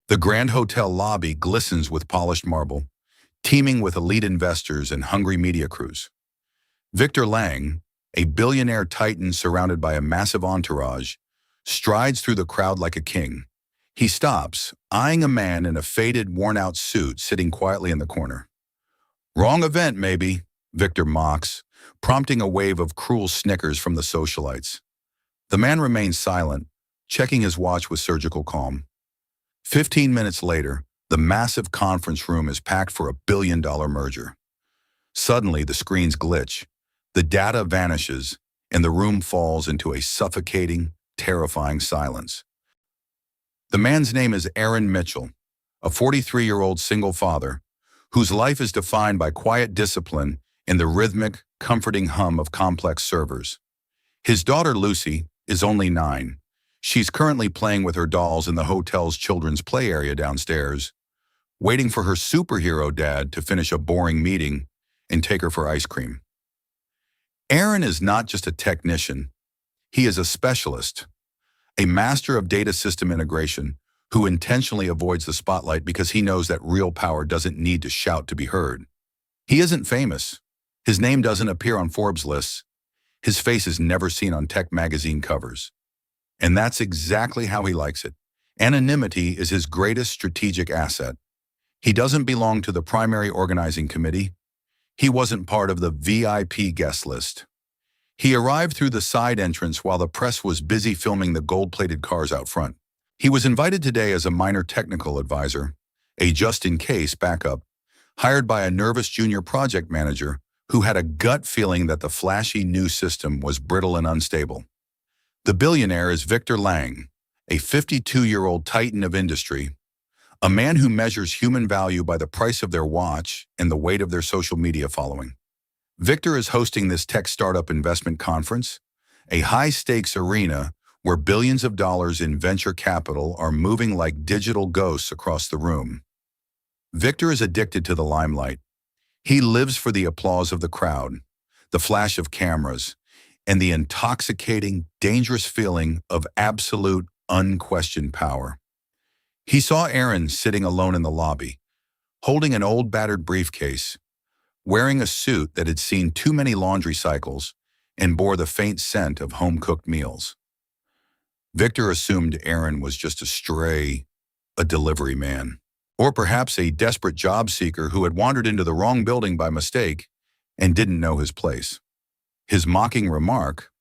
The Grand Hotel lobby glistens with polished marble, teeming with elite investors and hungry media crews. Victor Lang, a billionaire titan surrounded by a massive entourage, strides through the crowd like a king. He stops, eyeing a man in a faded, worn-out suit sitting quietly in the corner. "Wrong event, maybe," Victor mocks, prompting a wave of cruel snickers from the socialites. The man remains silent, checking his watch with surgical calm. 15 minutes later, the massive conference room is packed for a billion-dollar merger. Suddenly, the screens glitch, the data vanishes, and the room falls into a suffocating, terrifying silence. The man's name is Aaron Mitchell, a 43-year-old single father whose life is defined by quiet discipline and the rhythmic, comforting hum of complex servers. His daughter Lucy is only 9. She's currently playing with her dolls in the hotel's children's play area downstairs, waiting for her superhero dad to finish a boring meeting and take her for ice cream. Aaron is not just a technician. He is a specialist, a master of data system integration who intentionally avoids the spotlight because he knows that real power doesn't need to shout to be heard. He isn't famous. His name doesn't appear on Forbes lists. His face is never seen on tech magazine covers. And that's exactly how he likes it. Anonymity is his greatest strategic asset. He doesn't belong to the primary organizing committee. He wasn't part of the VIP guest list. He arrived through the side entrance while the press was busy filming the gold-plated cars out front. He was invited today as a minor technical advisor, a just-in-case backup, hired by a nervous junior project manager who had a gut feeling that the flashy new system was brittle and unstable. The billionaire is Victor Lang, a 52-year-old titan of industry, a man who measures human value by the price of their watch and the weight of their social media following. Victor is hosting this tech startup investment conference, a high-stakes arena where billions of dollars in venture capital are moving like digital ghosts across the room. Victor is addicted to the limelight. He lives for the applause of the crowd, the flash of cameras, and the intoxicating, dangerous feeling of absolute, unquestioned power. He saw Aaron sitting alone in the lobby, holding an old battered briefcase, wearing a suit that had seen too many laundry cycles and bore the faint scent of home-cooked meals. Victor assumed Aaron was just a stray, a delivery man, or perhaps a desperate job seeker who had wandered into the wrong building by mistake and didn't know his place. His mocking remark,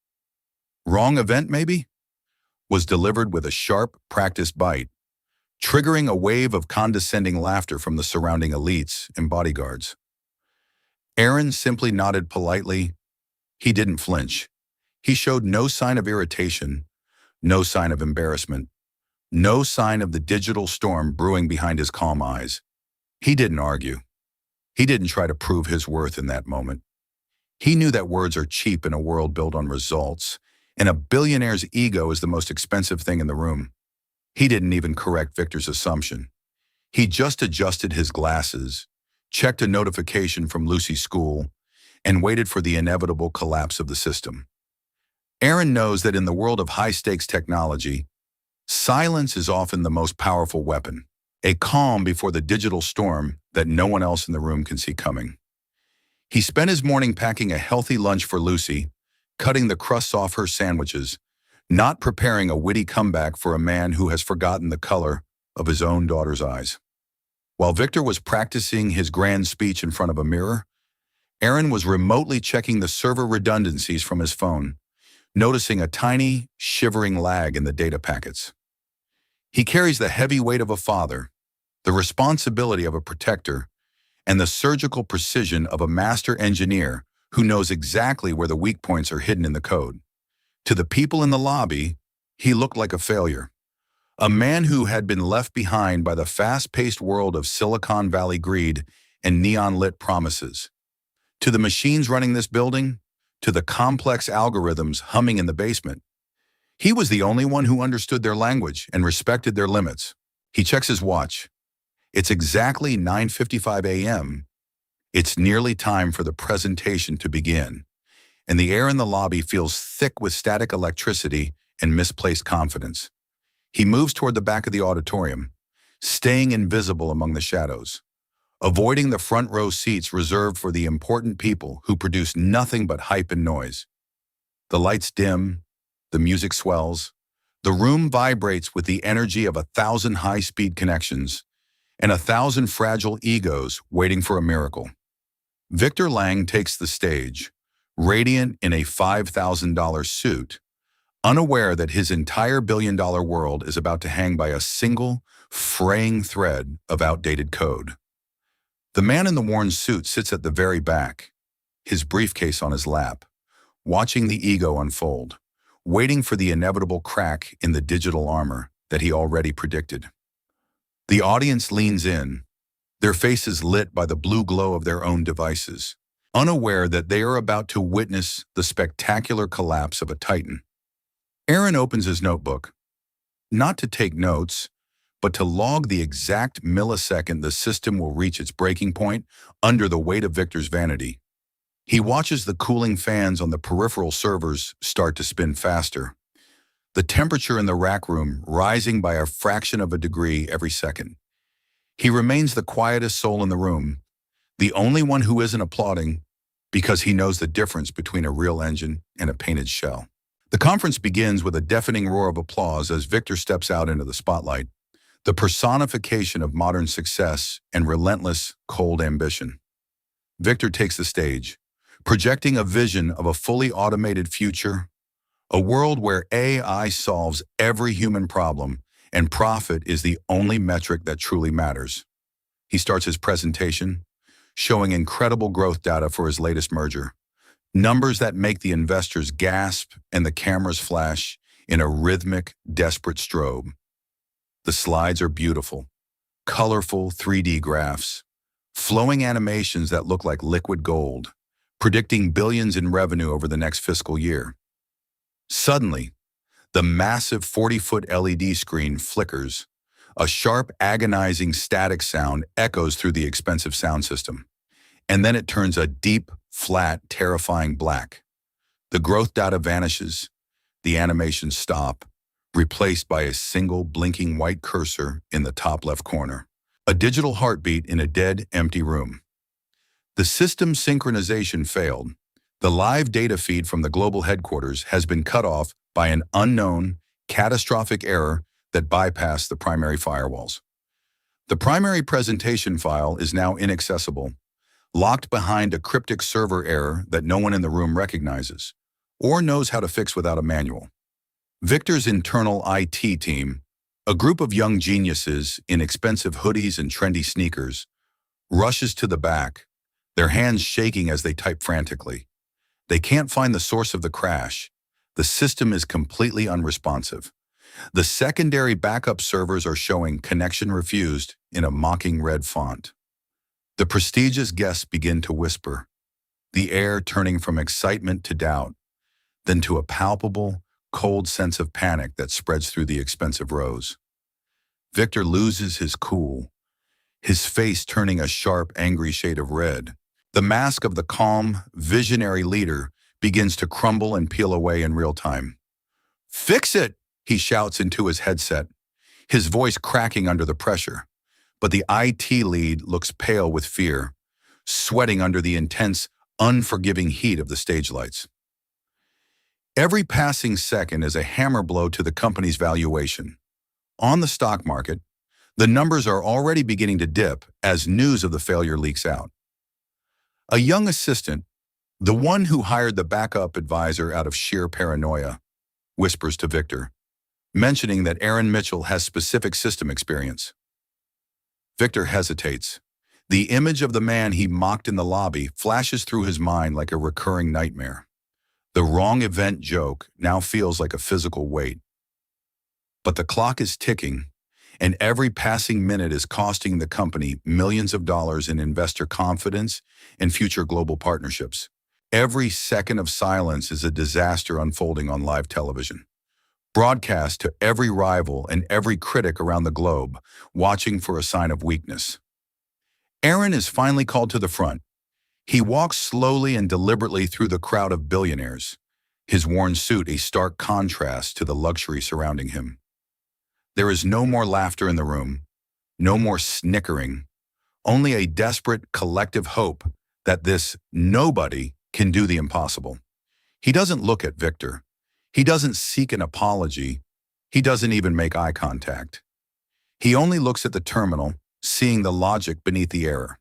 "Wrong event maybe?" was delivered with a sharp, practiced bite, triggering a wave of condescending laughter from the surrounding elites and bodyguards. Aaron simply nodded politely. He didn't flinch. He showed no sign of irritation, no sign of embarrassment, no sign of the digital storm brewing behind his calm eyes. He didn't argue. He didn't try to prove his worth in that moment. He knew that words are cheap in a world built on results, and a billionaire's ego is the most expensive thing in the room. He didn't even correct Victor's assumption. He just adjusted his glasses, checked a notification from Lucy's school, and waited for the inevitable collapse of the system. Aaron knows that in the world of high-stakes technology, silence is often the most powerful weapon, a calm before the digital storm that no one else in the room can see coming. He spent his morning packing a healthy lunch for Lucy, cutting the crusts off her sandwiches, not preparing a witty comeback for a man who has forgotten the color of his own daughter's eyes. While Victor was practicing his grand speech in front of a mirror, Aaron was remotely checking the server redundancies from his phone, noticing a tiny, shivering lag in the data packets. He carries the heavy weight of a father, the responsibility of a protector, and the surgical precision of a master engineer who knows exactly where the weak points are hidden in the code. To the people in the lobby, he looked like a failure, a man who had been left behind by the fast-paced world of Silicon Valley greed and neon-lit promises. To the machines running this building, to the complex algorithms humming in the basement, he was the only one who understood their language and respected their limits. He checks his watch. It's exactly 9:55 a.m. It's nearly time for the presentation to begin, and the air in the lobby feels thick with static electricity and misplaced confidence. He moves toward the back of the auditorium, staying invisible among the shadows, avoiding the front row seats reserved for the important people who produce nothing but hype and noise. The lights dim, the music swells, the room vibrates with the energy of 1,000 high-speed connections and 1,000 fragile egos waiting for a miracle. Victor Lang takes the stage, radiant in a $5,000 suit, unaware that his entire billion-dollar world is about to hang by a single, fraying thread of outdated code. The man in the worn suit sits at the very back, his briefcase on his lap, watching the ego unfold, waiting for the inevitable crack in the digital armor that he already predicted. The audience leans in, their faces lit by the blue glow of their own devices, unaware that they are about to witness the spectacular collapse of a titan. Aaron opens his notebook, not to take notes, but to log the exact millisecond the system will reach its breaking point under the weight of Victor's vanity. He watches the cooling fans on the peripheral servers start to spin faster, the temperature in the rack room rising by a fraction of a degree every second. He remains the quietest soul in the room, the only one who isn't applauding, because he knows the difference between a real engine and a painted shell. The conference begins with a deafening roar of applause as Victor steps out into the spotlight, the personification of modern success and relentless, cold ambition. Victor takes the stage, projecting a vision of a fully automated future, a world where AI solves every human problem and profit is the only metric that truly matters. He starts his presentation, showing incredible growth data for his latest merger, numbers that make the investors gasp and the cameras flash in a rhythmic, desperate strobe. The slides are beautiful, colorful 3D graphs, flowing animations that look like liquid gold, predicting billions in revenue over the next fiscal year. Suddenly, the massive 40-foot LED screen flickers. A sharp, agonizing static sound echoes through the expensive sound system, and then it turns a deep, flat, terrifying black. The growth data vanishes, the animations stop, replaced by a single blinking white cursor in the top left corner. A digital heartbeat in a dead, empty room. The system synchronization failed. The live data feed from the global headquarters has been cut off by an unknown, catastrophic error that bypassed the primary firewalls. The primary presentation file is now inaccessible, locked behind a cryptic server error that no one in the room recognizes or knows how to fix without a manual. Victor's internal IT team, a group of young geniuses in expensive hoodies and trendy sneakers, rushes to the back, their hands shaking as they type frantically. They can't find the source of the crash. The system is completely unresponsive. The secondary backup servers are showing connection refused in a mocking red font. The prestigious guests begin to whisper, the air turning from excitement to doubt, then to a palpable, cold sense of panic that spreads through the expensive rows. Victor loses his cool, his face turning a sharp, angry shade of red. The mask of the calm, visionary leader begins to crumble and peel away in real time. "Fix it!" he shouts into his headset, his voice cracking under the pressure. But the IT lead looks pale with fear, sweating under the intense, unforgiving heat of the stage lights. Every passing second is a hammer blow to the company's valuation. On the stock market, the numbers are already beginning to dip as news of the failure leaks out. A young assistant, the one who hired the backup advisor out of sheer paranoia, whispers to Victor, mentioning that Aaron Mitchell has specific system experience. Victor hesitates. The image of the man he mocked in the lobby flashes through his mind like a recurring nightmare. The wrong event joke now feels like a physical weight. But the clock is ticking, and every passing minute is costing the company millions of dollars in investor confidence and future global partnerships. Every second of silence is a disaster unfolding on live television, broadcast to every rival and every critic around the globe, watching for a sign of weakness. Aaron is finally called to the front. He walks slowly and deliberately through the crowd of billionaires, his worn suit a stark contrast to the luxury surrounding him. There is no more laughter in the room, No more snickering. Only a desperate collective hope that this nobody can do the impossible. He doesn't look at Victor. He doesn't seek an apology. He doesn't even make eye contact. He only looks at the terminal, seeing the logic beneath the error.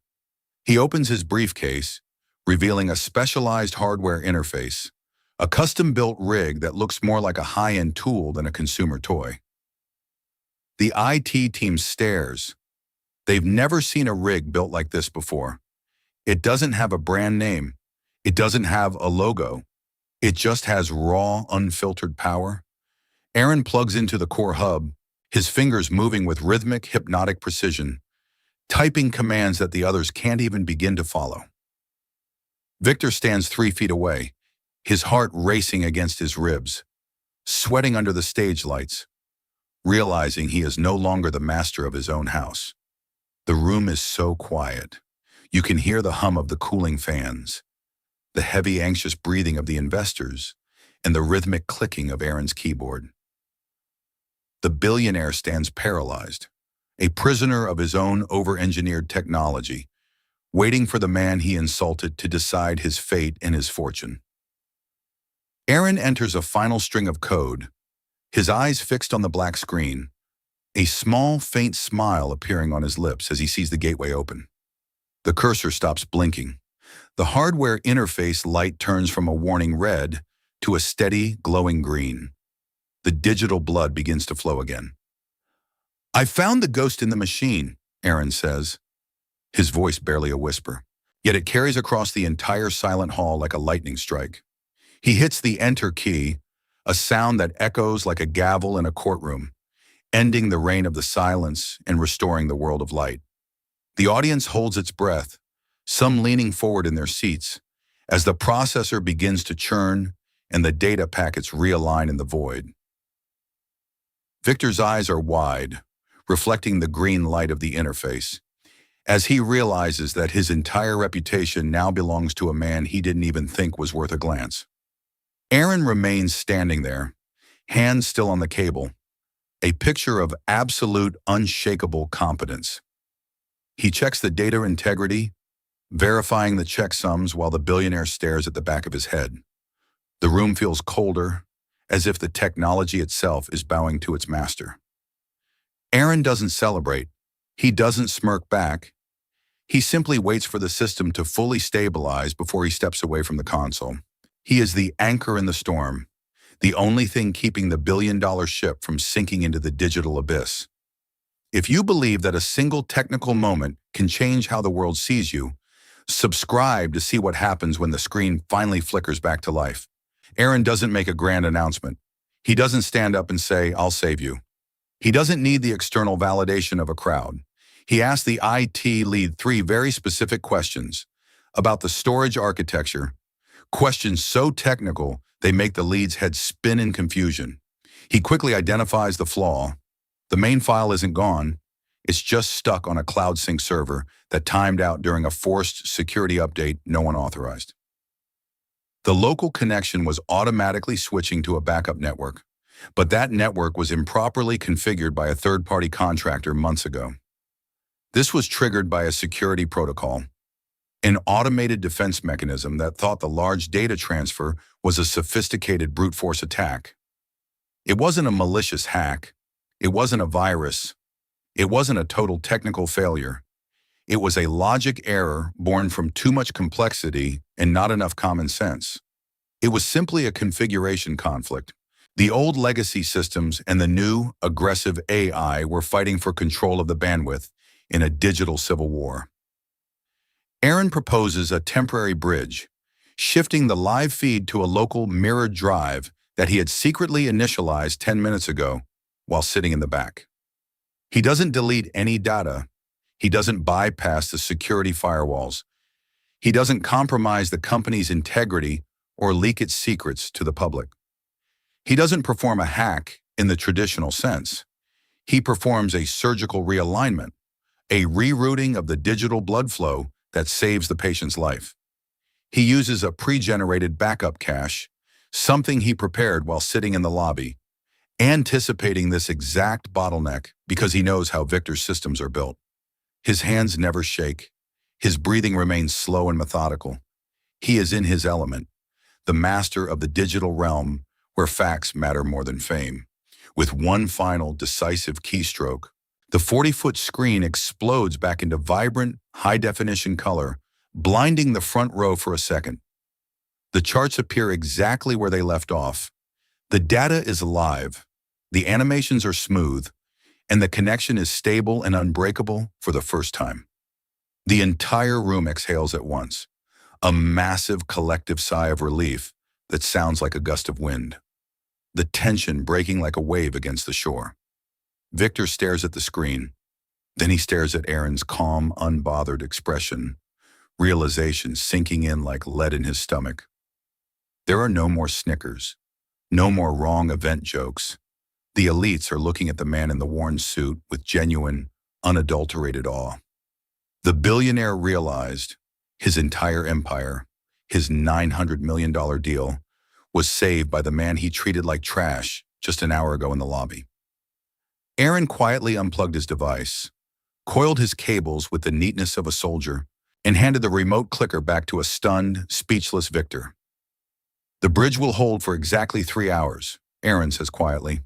He opens his briefcase, revealing a specialized hardware interface, a custom-built rig that looks more like a high-end tool than a consumer toy. The IT team stares. They've never seen a rig built like this before. It doesn't have a brand name. It doesn't have a logo. It just has raw, unfiltered power. Aaron plugs into the core hub, his fingers moving with rhythmic, hypnotic precision, typing commands that the others can't even begin to follow. Victor stands 3 feet away, his heart racing against his ribs, sweating under the stage lights, realizing he is no longer the master of his own house. The room is so quiet. You can hear the hum of the cooling fans, the heavy, anxious breathing of the investors, and the rhythmic clicking of Aaron's keyboard. The billionaire stands paralyzed, a prisoner of his own over-engineered technology, waiting for the man he insulted to decide his fate and his fortune. Aaron enters a final string of code, his eyes fixed on the black screen, a small, faint smile appearing on his lips as he sees the gateway open. The cursor stops blinking. The hardware interface light turns from a warning red to a steady, glowing green. The digital blood begins to flow again. "I found the ghost in the machine," Aaron says, his voice barely a whisper, yet it carries across the entire silent hall like a lightning strike. He hits the enter key, a sound that echoes like a gavel in a courtroom, ending the reign of the silence and restoring the world of light. The audience holds its breath, some leaning forward in their seats, as the processor begins to churn and the data packets realign in the void. Victor's eyes are wide, reflecting the green light of the interface, as he realizes that his entire reputation now belongs to a man he didn't even think was worth a glance. Aaron remains standing there, hands still on the cable, a picture of absolute, unshakable competence. He checks the data integrity, verifying the checksums while the billionaire stares at the back of his head. The room feels colder, as if the technology itself is bowing to its master. Aaron doesn't celebrate. He doesn't smirk back. He simply waits for the system to fully stabilize before he steps away from the console. He is the anchor in the storm, the only thing keeping the billion-dollar ship from sinking into the digital abyss. If you believe that a single technical moment can change how the world sees you, subscribe to see what happens when the screen finally flickers back to life. Aaron doesn't make a grand announcement. He doesn't stand up and say, "I'll save you." He doesn't need the external validation of a crowd. He asks the IT lead 3 very specific questions about the storage architecture, questions so technical they make the lead's head spin in confusion. He quickly identifies the flaw. The main file isn't gone. It's just stuck on a cloud sync server that timed out during a forced security update no one authorized. The local connection was automatically switching to a backup network, but that network was improperly configured by a third-party contractor months ago. This was triggered by a security protocol, an automated defense mechanism that thought the large data transfer was a sophisticated brute force attack. It wasn't a malicious hack. It wasn't a virus. It wasn't a total technical failure. It was a logic error born from too much complexity and not enough common sense. It was simply a configuration conflict. The old legacy systems and the new, aggressive AI were fighting for control of the bandwidth in a digital civil war. Aaron proposes a temporary bridge, shifting the live feed to a local mirrored drive that he had secretly initialized 10 minutes ago while sitting in the back. He doesn't delete any data. He doesn't bypass the security firewalls. He doesn't compromise the company's integrity or leak its secrets to the public. He doesn't perform a hack in the traditional sense. He performs a surgical realignment, a rerouting of the digital blood flow that saves the patient's life. He uses a pre-generated backup cache, something he prepared while sitting in the lobby, anticipating this exact bottleneck because he knows how Victor's systems are built. His hands never shake. His breathing remains slow and methodical. He is in his element, the master of the digital realm where facts matter more than fame. With one final, decisive keystroke, the 40-foot screen explodes back into vibrant, high-definition color, blinding the front row for a second. The charts appear exactly where they left off. The data is alive, the animations are smooth, and the connection is stable and unbreakable for the first time. The entire room exhales at once, a massive collective sigh of relief that sounds like a gust of wind, the tension breaking like a wave against the shore. Victor stares at the screen. Then he stares at Aaron's calm, unbothered expression, realization sinking in like lead in his stomach. There are no more snickers, no more wrong event jokes. The elites are looking at the man in the worn suit with genuine, unadulterated awe. The billionaire realized his entire empire, his $900 million deal, was saved by the man he treated like trash just an hour ago in the lobby. Aaron quietly unplugged his device, coiled his cables with the neatness of a soldier, and handed the remote clicker back to a stunned, speechless Victor. "The bridge will hold for exactly 3 hours," Aaron says quietly.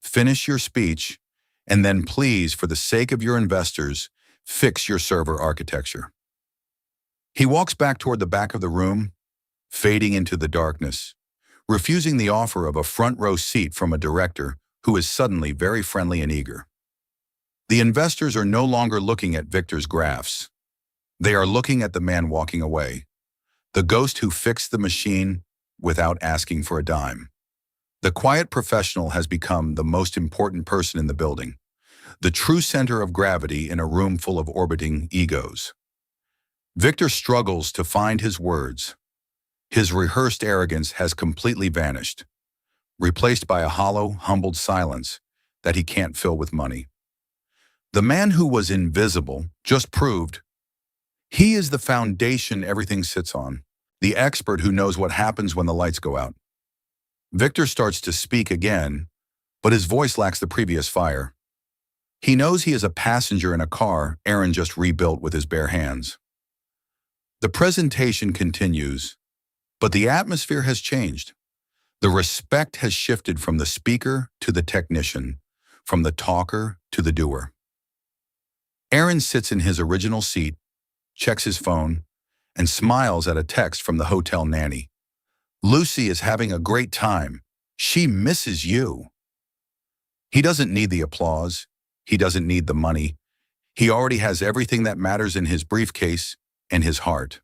"Finish your speech, and then please, for the sake of your investors, fix your server architecture." He walks back toward the back of the room, fading into the darkness, refusing the offer of a front-row seat from a director who is suddenly very friendly and eager. The investors are no longer looking at Victor's graphs. They are looking at the man walking away, the ghost who fixed the machine without asking for a dime. The quiet professional has become the most important person in the building, the true center of gravity in a room full of orbiting egos. Victor struggles to find his words. His rehearsed arrogance has completely vanished, replaced by a hollow, humbled silence that he can't fill with money. The man who was invisible just proved he is the foundation everything sits on, the expert who knows what happens when the lights go out. Victor starts to speak again, but his voice lacks the previous fire. He knows he is a passenger in a car Aaron just rebuilt with his bare hands. The presentation continues, but the atmosphere has changed. The respect has shifted from the speaker to the technician, from the talker to the doer. Aaron sits in his original seat, checks his phone, and smiles at a text from the hotel nanny. "Lucy is having a great time. She misses you." He doesn't need the applause. He doesn't need the money. He already has everything that matters in his briefcase and his heart.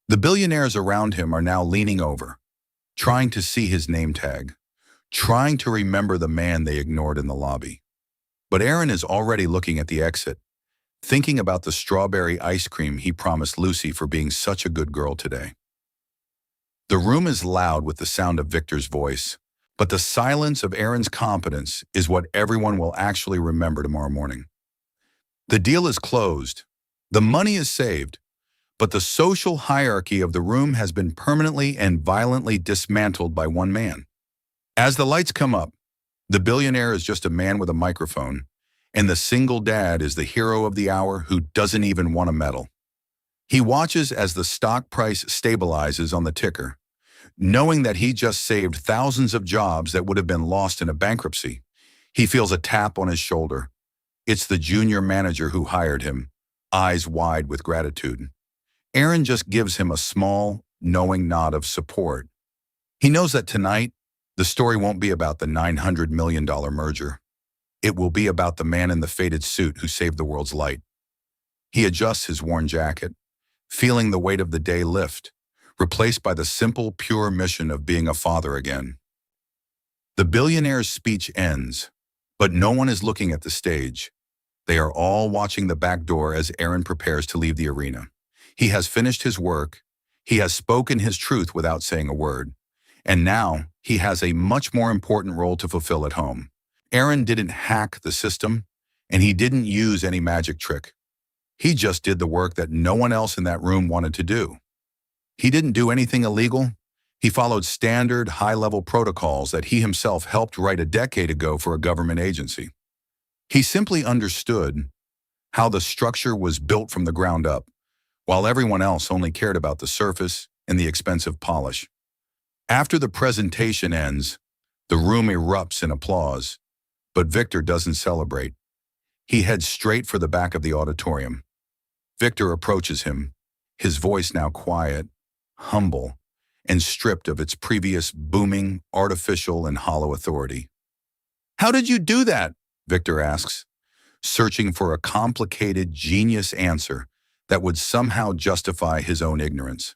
The billionaires around him are now leaning over, trying to see his name tag, trying to remember the man they ignored in the lobby. But Aaron is already looking at the exit, thinking about the strawberry ice cream he promised Lucy for being such a good girl today. The room is loud with the sound of Victor's voice, but the silence of Aaron's competence is what everyone will actually remember tomorrow morning. The deal is closed, the money is saved, but the social hierarchy of the room has been permanently and violently dismantled by one man. As the lights come up, the billionaire is just a man with a microphone, and the single dad is the hero of the hour who doesn't even want a medal. He watches as the stock price stabilizes on the ticker, knowing that he just saved thousands of jobs that would have been lost in a bankruptcy. He feels a tap on his shoulder. It's the junior manager who hired him, eyes wide with gratitude. Aaron just gives him a small, knowing nod of support. He knows that tonight, the story won't be about the $900 million merger. It will be about the man in the faded suit who saved the world's light. He adjusts his worn jacket, feeling the weight of the day lift, replaced by the simple, pure mission of being a father again. The billionaire's speech ends, but no one is looking at the stage. They are all watching the back door as Aaron prepares to leave the arena. He has finished his work. He has spoken his truth without saying a word. And now he has a much more important role to fulfill at home. Aaron didn't hack the system, and he didn't use any magic trick. He just did the work that no one else in that room wanted to do. He didn't do anything illegal, He followed standard, high-level protocols that he himself helped write a decade ago for a government agency. He simply understood how the structure was built from the ground up, while everyone else only cared about the surface and the expensive polish. After the presentation ends, the room erupts in applause, but Victor doesn't celebrate. He heads straight for the back of the auditorium. Victor approaches him, his voice now quiet, humble, and stripped of its previous booming, artificial, and hollow authority. "How did you do that?" Victor asks, searching for a complicated, genius answer that would somehow justify his own ignorance.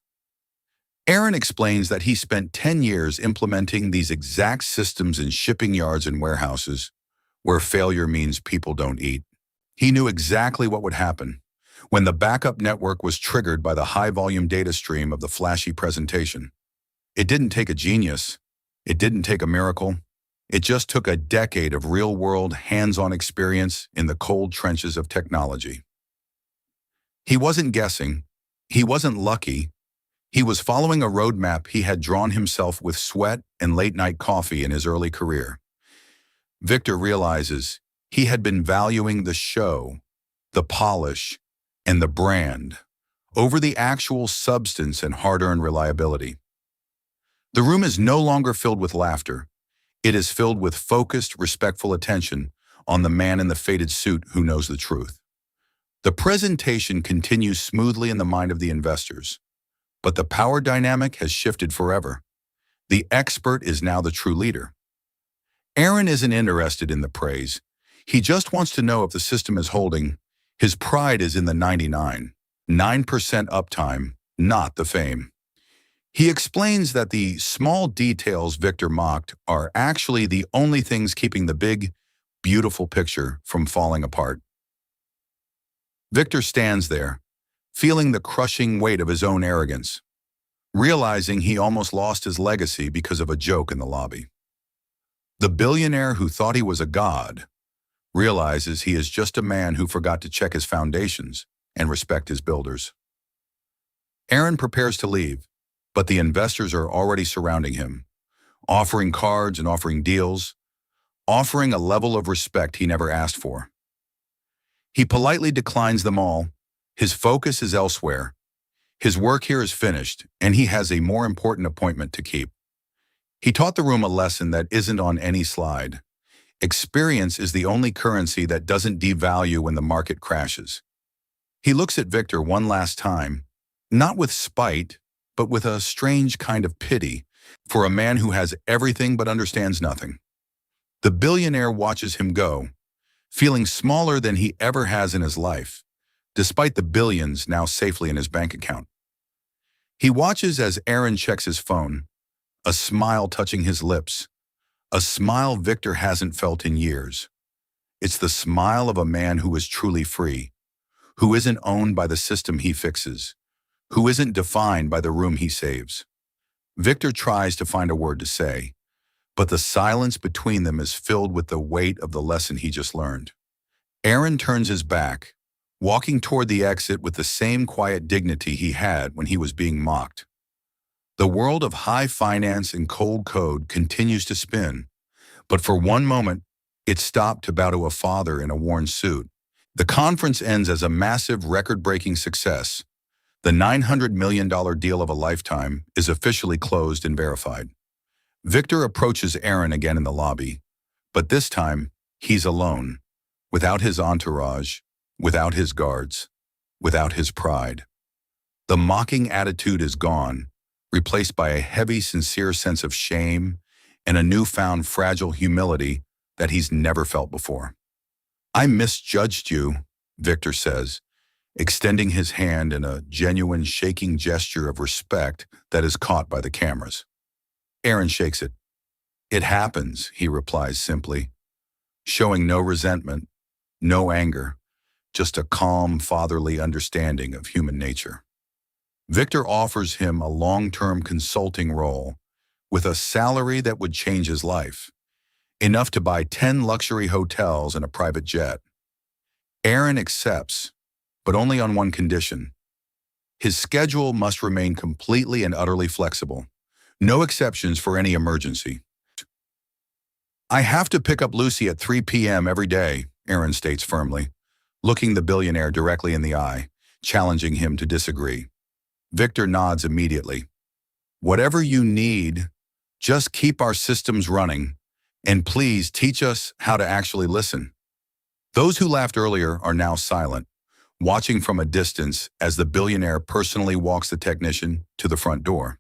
Aaron explains that he spent 10 years implementing these exact systems in shipping yards and warehouses, where failure means people don't eat. He knew exactly what would happen when the backup network was triggered by the high-volume data stream of the flashy presentation. It didn't take a genius. It didn't take a miracle. It just took a decade of real-world, hands-on experience in the cold trenches of technology. He wasn't guessing. He wasn't lucky. He was following a roadmap he had drawn himself with sweat and late-night coffee in his early career. Victor realizes he had been valuing the show, the polish, and the brand over the actual substance and hard-earned reliability. The room is no longer filled with laughter. It is filled with focused, respectful attention on the man in the faded suit who knows the truth. The presentation continues smoothly in the mind of the investors, but the power dynamic has shifted forever. The expert is now the true leader. Aaron isn't interested in the praise. He just wants to know if the system is holding. His pride is in the 99.9% uptime, not the fame. He explains that the small details Victor mocked are actually the only things keeping the big, beautiful picture from falling apart. Victor stands there, feeling the crushing weight of his own arrogance, realizing he almost lost his legacy because of a joke in the lobby. The billionaire who thought he was a god realizes he is just a man who forgot to check his foundations and respect his builders. Aaron prepares to leave, but the investors are already surrounding him, offering cards and offering deals, offering a level of respect he never asked for. He politely declines them all. His focus is elsewhere. His work here is finished, and he has a more important appointment to keep. He taught the room a lesson that isn't on any slide. Experience is the only currency that doesn't devalue when the market crashes. He looks at Victor one last time, not with spite, but with a strange kind of pity for a man who has everything but understands nothing. The billionaire watches him go, feeling smaller than he ever has in his life, despite the billions now safely in his bank account. He watches as Aaron checks his phone, a smile touching his lips, a smile Victor hasn't felt in years. It's the smile of a man who is truly free, who isn't owned by the system he fixes, who isn't defined by the room he saves. Victor tries to find a word to say, but the silence between them is filled with the weight of the lesson he just learned. Aaron turns his back, walking toward the exit with the same quiet dignity he had when he was being mocked. The world of high finance and cold code continues to spin, but for one moment, it stopped to bow to a father in a worn suit. The conference ends as a massive, record-breaking success. The $900 million deal of a lifetime is officially closed and verified. Victor approaches Aaron again in the lobby, but this time, he's alone, without his entourage, without his guards, without his pride. The mocking attitude is gone, replaced by a heavy, sincere sense of shame and a newfound fragile humility that he's never felt before. "I misjudged you," Victor says, extending his hand in a genuine shaking gesture of respect that is caught by the cameras. Aaron shakes it. "It happens," he replies simply, showing no resentment, no anger, just a calm, fatherly understanding of human nature. Victor offers him a long-term consulting role with a salary that would change his life, enough to buy 10 luxury hotels and a private jet. Aaron accepts, but only on one condition. His schedule must remain completely and utterly flexible. No exceptions for any emergency. I have to pick up Lucy at 3 p.m. every day, Aaron states firmly, looking the billionaire directly in the eye, challenging him to disagree. Victor nods immediately. Whatever you need, just keep our systems running, and please teach us how to actually listen. Those who laughed earlier are now silent, watching from a distance as the billionaire personally walks the technician to the front door.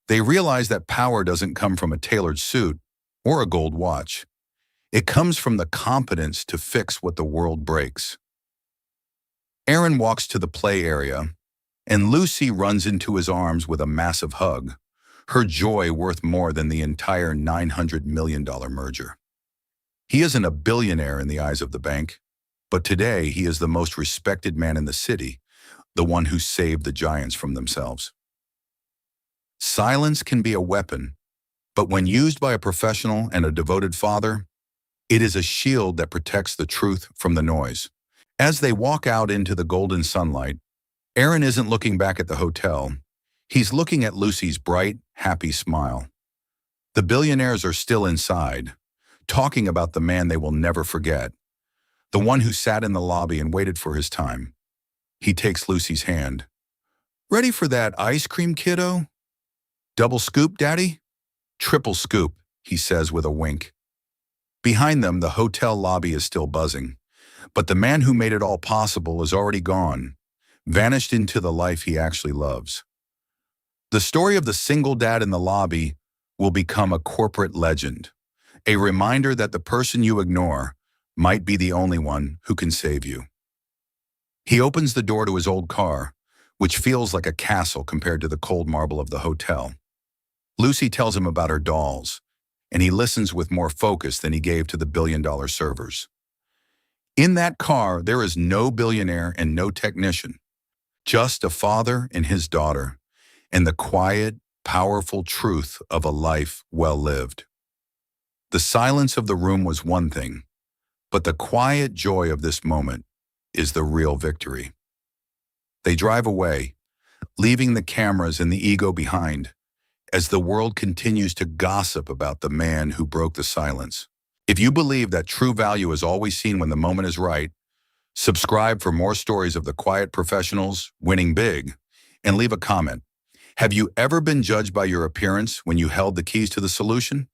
They realize that power doesn't come from a tailored suit or a gold watch. It comes from the competence to fix what the world breaks. Aaron walks to the play area, and Lucy runs into his arms with a massive hug, her joy worth more than the entire $900 million merger. He isn't a billionaire in the eyes of the bank, but today he is the most respected man in the city, the one who saved the giants from themselves. Silence can be a weapon, but when used by a professional and a devoted father, it is a shield that protects the truth from the noise. As they walk out into the golden sunlight, Aaron isn't looking back at the hotel. He's looking at Lucy's bright, happy smile. The billionaires are still inside, talking about the man they will never forget, the one who sat in the lobby and waited for his time. He takes Lucy's hand. "Ready for that ice cream, kiddo? Double scoop, Daddy?" "Triple scoop," he says with a wink. Behind them, the hotel lobby is still buzzing, but the man who made it all possible is already gone, vanished into the life he actually loves. The story of the single dad in the lobby will become a corporate legend, a reminder that the person you ignore might be the only one who can save you. He opens the door to his old car, which feels like a castle compared to the cold marble of the hotel. Lucy tells him about her dolls, and he listens with more focus than he gave to the billion-dollar servers. In that car, there is no billionaire and no technician, just a father and his daughter, and the quiet, powerful truth of a life well lived. The silence of the room was one thing, but the quiet joy of this moment is the real victory. They drive away, leaving the cameras and the ego behind, as the world continues to gossip about the man who broke the silence. If you believe that true value is always seen when the moment is right, subscribe for more stories of the quiet professionals winning big, and leave a comment. Have you ever been judged by your appearance when you held the keys to the solution?